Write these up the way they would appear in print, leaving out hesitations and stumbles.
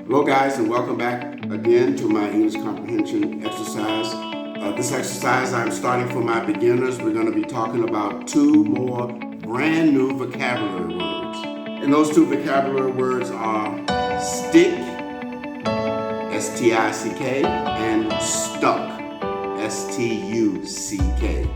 Hello guys, and welcome back again to my English comprehension exercise. This exercise I'm starting for my beginners. We're going to be talking about two more brand new vocabulary words. And those two vocabulary words are stick, S-T-I-C-K, and stuck, S-T-U-C-K.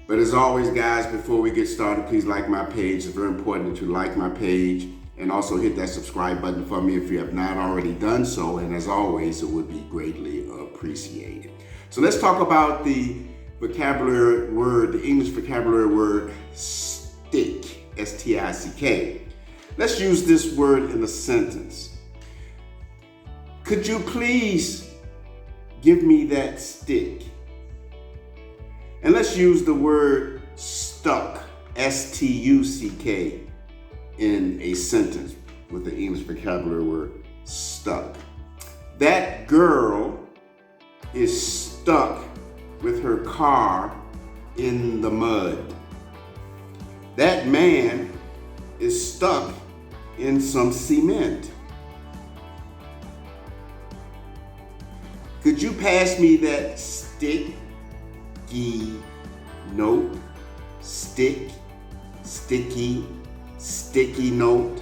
But as always, guys, before we get started, please like my page. It's very important that you like my page and also hit that subscribe button for me if you have not already done so. And as always, it would be greatly appreciated. So let's talk about the vocabulary word, the English vocabulary word stick, S-T-I-C-K. Let's use this word in a sentence. Could you please give me that stick? And let's use the word stuck, S-T-U-C-K, in a sentence with the English vocabulary word stuck. That girl is stuck with her car in the mud. That man is stuck in some cement. Could you pass me that sticky note? Sticky note.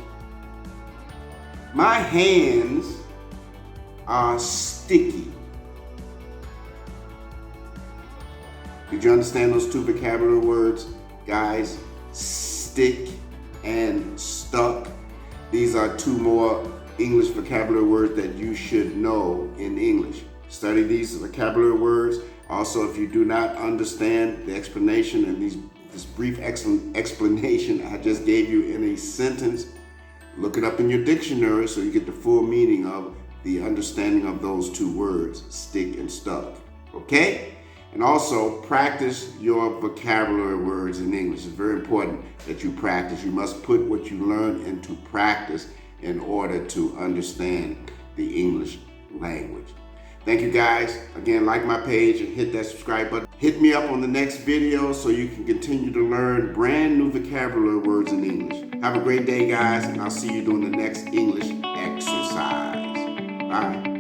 My hands are sticky. Did you understand those two vocabulary words, guys? Stick and stuck. These are two more English vocabulary words that you should know in English. Study these vocabulary words. Also, if you do not understand the explanation and this brief explanation I just gave you in a sentence, look it up in your dictionary so you get the full meaning of the understanding of those two words, stick and stuck. Okay? And also practice your vocabulary words in English. It's very important that you practice. You must put what you learn into practice in order to understand the English language. Thank you guys. Again, like my page and hit that subscribe button. Hit me up on the next video so you can continue to learn brand new vocabulary words in English. Have a great day, guys, and I'll see you doing the next English exercise. Bye.